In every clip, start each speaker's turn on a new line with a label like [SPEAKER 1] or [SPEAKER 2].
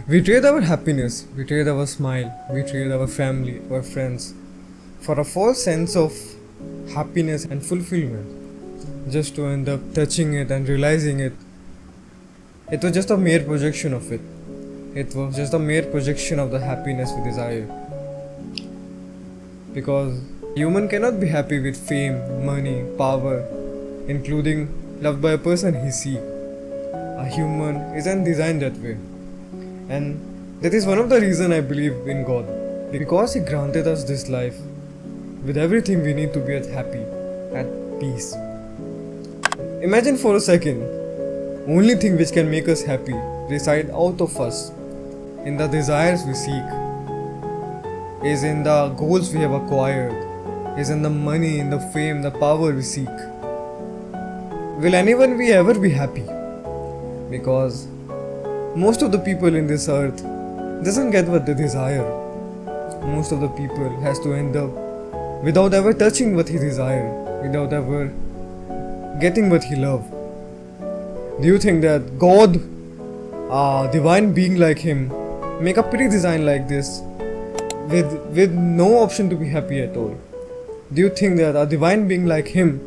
[SPEAKER 1] We trade our happiness, we trade our smile, we trade our family, our friends for a false sense of happiness and fulfillment, just to end up touching it and realizing it was just a mere projection of it. It was just a mere projection of the happiness we desire. Because human cannot be happy with fame, money, power, including loved by a person he seeks. A human isn't designed that way. And that is one of the reasons I believe in God. Because He granted us this life with everything we need to be happy, at peace. Imagine for a second, only thing which can make us happy reside out of us, in the desires we seek, is in the goals we have acquired, is in the money, in the fame, the power we seek. Will anyone we ever be happy? Because most of the people in this earth doesn't get what they desire. Most of the people has to end up without ever touching what he desired, without ever getting what he loved. Do you think that God, a divine being like him, make a pretty design like this with no option to be happy at all? Do you think that a divine being like him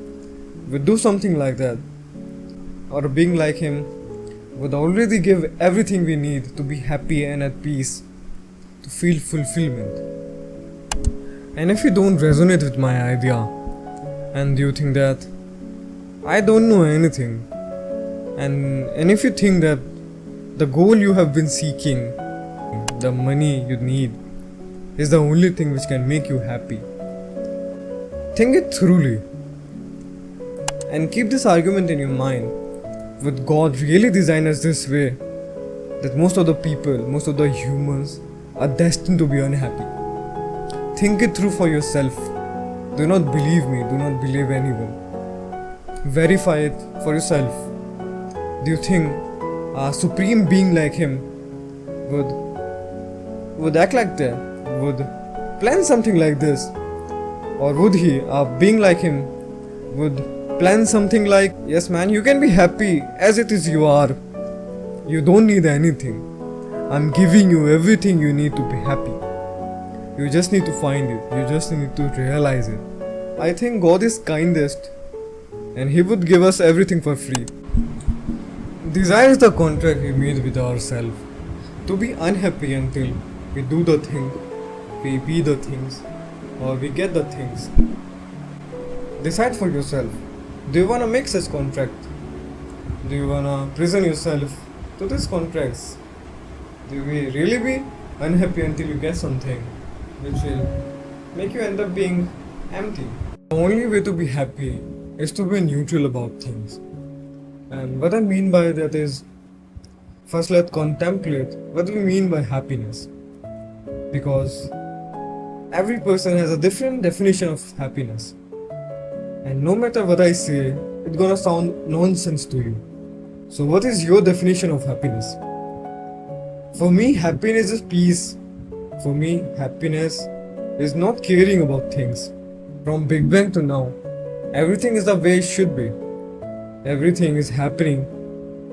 [SPEAKER 1] would do something like that? Or a being like him would already give everything we need to be happy and at peace, to feel fulfillment? And if you don't resonate with my idea, and you think that I don't know anything, and if you think that the goal you have been seeking, the money you need, is the only thing which can make you happy, think it thoroughly and keep this argument in your mind. Would God really design us this way, that most of the people, most of the humans are destined to be unhappy? Think it through for yourself. Do not believe me, do not believe anyone. Verify it for yourself. Do you think a supreme being like him would act like that? Would plan something like this? Or would he, a being like him, would plan something like, yes man, you can be happy as it is you are. You don't need anything. I'm giving you everything you need to be happy. You just need to find it. You just need to realize it. I think God is kindest and He would give us everything for free. Desire is the contract we made with ourselves to be unhappy until we do the thing, we be the things, or we get the things. Decide for yourself. Do you want to make such contract? Do you want to prison yourself to these contracts? Do you really be unhappy until you get something which will make you end up being empty? The only way to be happy is to be neutral about things. And what I mean by that is, first let's contemplate what we mean by happiness. Because every person has a different definition of happiness. And no matter what I say, it's gonna sound nonsense to you. So what is your definition of happiness? For me, happiness is peace. For me, happiness is not caring about things. From Big Bang to now, everything is the way it should be. Everything is happening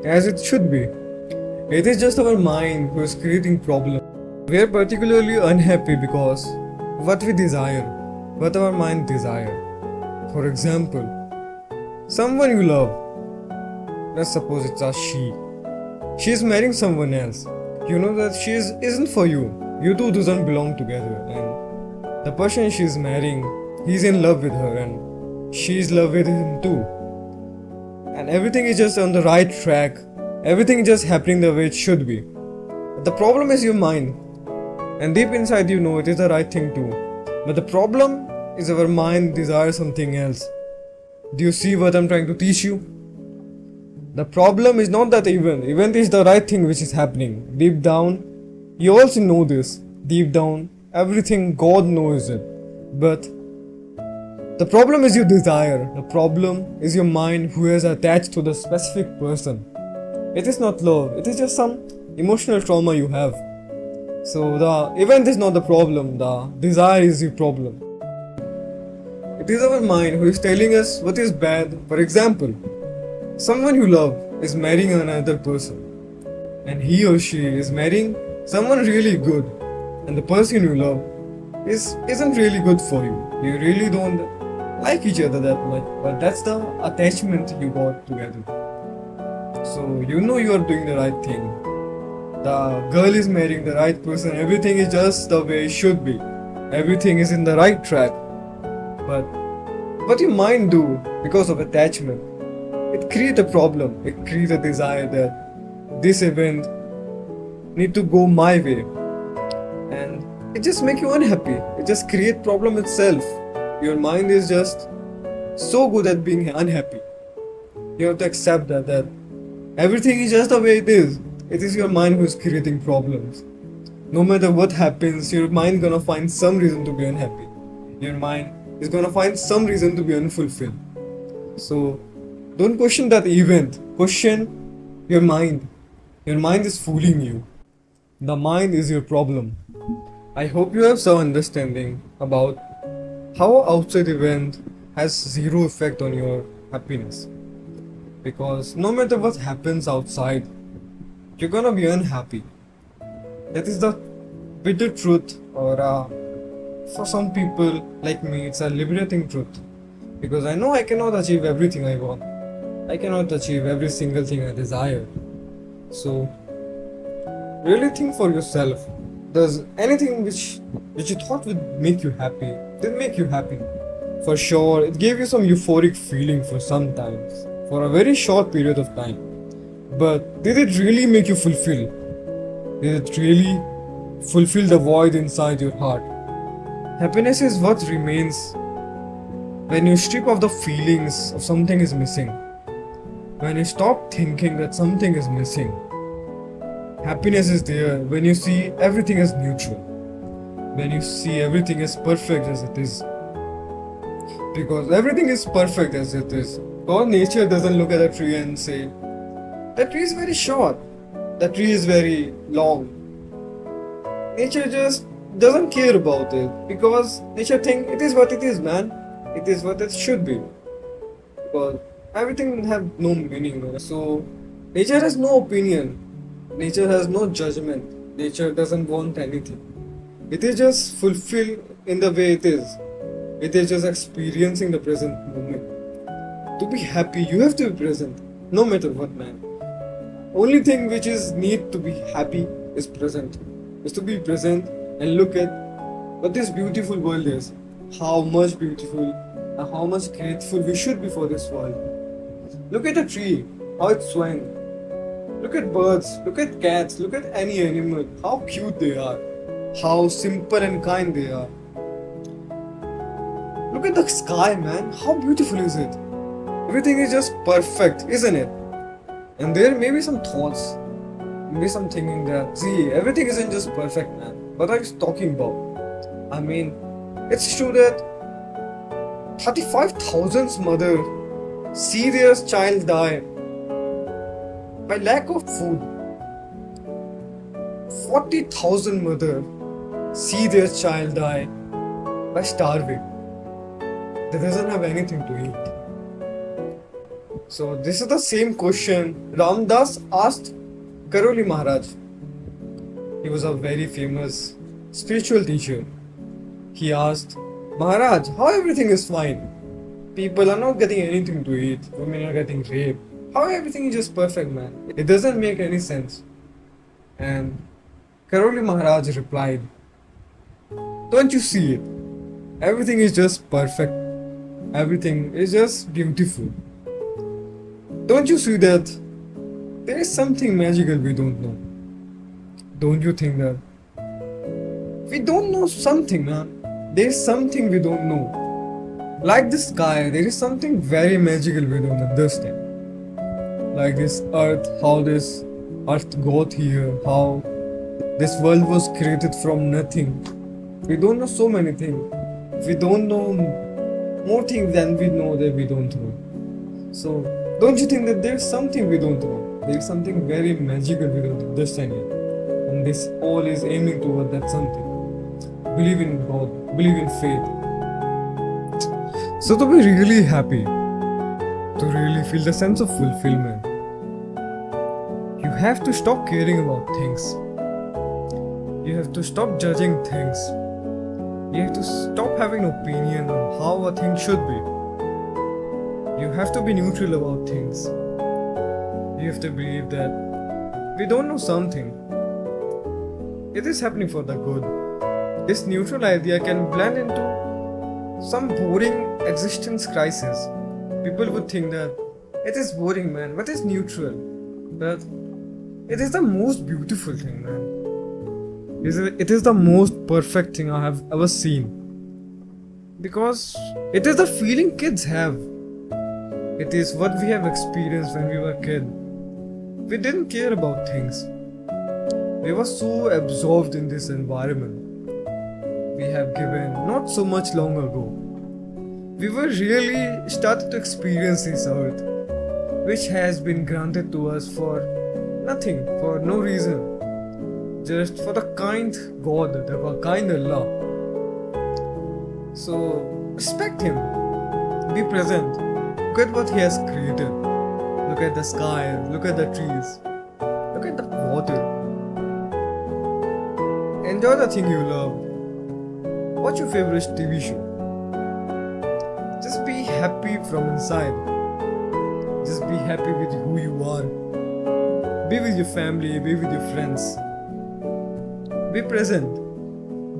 [SPEAKER 1] as it should be. It is just our mind who is creating problems. We are particularly unhappy because what we desire, what our mind desires. For example, someone you love, let's suppose it's a she. She is marrying someone else. You know that she isn't for you. You two doesn't belong together. And the person she is marrying, he's in love with her and she's in love with him too. And everything is just on the right track. Everything is just happening the way it should be. But the problem is your mind. And deep inside you know it is the right thing too. But the problem is our mind desires something else. Do you see what I'm trying to teach you? The problem is not that event is the right thing which is happening. Deep down, you also know this. Deep down, everything God knows it. But the problem is your desire. The problem is your mind who is attached to the specific person. It is not love, it is just some emotional trauma you have. So the event is not the problem, the desire is the problem. It is our mind who is telling us what is bad. For example, someone you love is marrying another person, and he or she is marrying someone really good and the person you love isn't really good for you. You really don't like each other that much, but that's the attachment you got together. So you know you are doing the right thing. The girl is marrying the right person, everything is just the way it should be. Everything is in the right track. But what your mind do because of attachment, it creates a problem. It creates a desire that this event need to go my way. And it just make you unhappy. It just create problem itself. Your mind is just so good at being unhappy. You have to accept that everything is just the way it is. It is your mind who is creating problems. No matter what happens, your mind gonna find some reason to be unhappy. Your mind is gonna find some reason to be unfulfilled. So don't question that event. Question your mind. Your mind is fooling you. The mind is your problem. I hope you have some understanding about how outside event has zero effect on your happiness. Because no matter what happens outside, you're gonna be unhappy. That is the bitter truth, or for some people like me, it's a liberating truth. Because I know I cannot achieve everything I want. I cannot achieve every single thing I desire. So, really think for yourself. Does anything which you thought would make you happy, did make you happy? For sure, it gave you some euphoric feeling for some times, for a very short period of time. But did it really make you fulfill? Did it really fulfill the void inside your heart? Happiness is what remains when you strip off the feelings of something is missing. When you stop thinking that something is missing. Happiness is there when you see everything as neutral. When you see everything as perfect as it is. Because everything is perfect as it is. God nature doesn't look at a tree and say, that tree is very short. That tree is very long. Nature just doesn't care about it. Because nature thinks it is what it is, man. It is what it should be. Because everything have no meaning. So nature has no opinion. Nature has no judgment. Nature doesn't want anything. It is just fulfilled in the way it is. It is just experiencing the present moment. To be happy, you have to be present, no matter what, man. Only thing which is need to be happy is present. Is to be present and look at what this beautiful world is. How much beautiful and how much grateful we should be for this world. Look at a tree, how it's swaying. Look at birds, look at cats, look at any animal, how cute they are, how simple and kind they are. Look at the sky, man, how beautiful is it? Everything is just perfect, isn't it? And there may be some thoughts, maybe some thinking that, see, everything isn't just perfect, man. What are you talking about? I mean, it's true that 35,000 mothers see their child die by lack of food. 40,000 mothers see their child die by starving. They doesn't have anything to eat. So this is the same question Ram Dass asked Karoli Maharaj. He was a very famous spiritual teacher. He asked, Maharaj, how everything is fine? People are not getting anything to eat. Women are getting raped. How everything is just perfect, man? It doesn't make any sense. And Karoli Maharaj replied, don't you see it? Everything is just perfect. Everything is just beautiful. Don't you see that there is something magical we don't know? Don't you think that? We don't know something, man. There is something we don't know. Like the sky, there is something very magical we don't understand. Like this earth, how this earth got here, how this world was created from nothing. We don't know so many things. We don't know more things than we know that we don't know. So, don't you think that there's something we don't know? There's something very magical we don't understand yet. And this all is aiming toward that something. Believe in God, believe in faith. So to be really happy, to really feel the sense of fulfillment, you have to stop caring about things. You have to stop judging things. You have to stop having an opinion on how a thing should be. You have to be neutral about things. You have to believe that we don't know something. It is happening for the good. This neutral idea can blend into some boring existence crisis. People would think that it is boring, man, but it's neutral. But it is the most beautiful thing, man. It is the most perfect thing I have ever seen. Because it is the feeling kids have. It is what we have experienced when we were kids. We didn't care about things. We were so absorbed in this environment we have given not so much long ago. We were really started to experience this earth, which has been granted to us for nothing, for no reason. Just for the kind God, the kind Allah. So respect Him. Be present. Look at what He has created. Look at the sky. Look at the trees. Look at the water. Enjoy the thing you love. Watch your favorite TV show. Just be happy from inside. Just be happy with who you are. Be with your family. Be with your friends. Be present.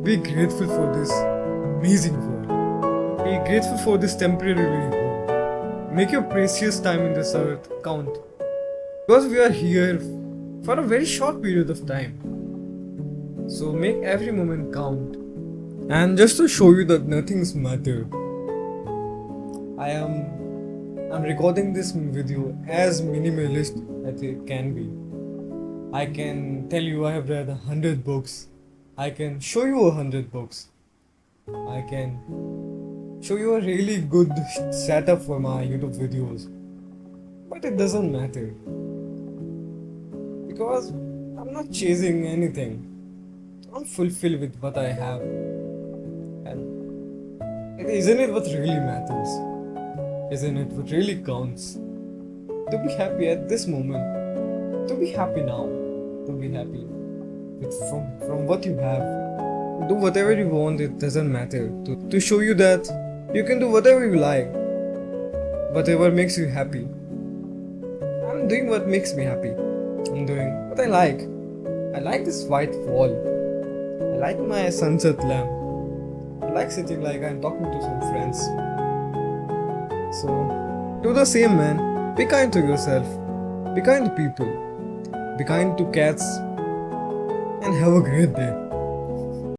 [SPEAKER 1] Be grateful for this amazing world. Be grateful for this temporary world. Make your precious time in this earth count. Because we are here for a very short period of time. So make every moment count. And just to show you that nothing's matter, I'm recording this video as minimalist as it can be. I can tell you I have read 100 books. I can show you 100 books. I can show you a really good setup for my YouTube videos. But it doesn't matter. Because I'm not chasing anything. I'm fulfilled with what I have. And isn't it what really matters? Isn't it what really counts? To be happy at this moment. To be happy now. To be happy from what you have. Do whatever you want, it doesn't matter. To show you that you can do whatever you like. Whatever makes you happy. I'm doing what makes me happy. I'm doing what I like. I like this white wall. I like my sunset lamp. I like sitting like I'm talking to some friends. So, do the same, man. Be kind to yourself. Be kind to people. Be kind to cats. And have a great day.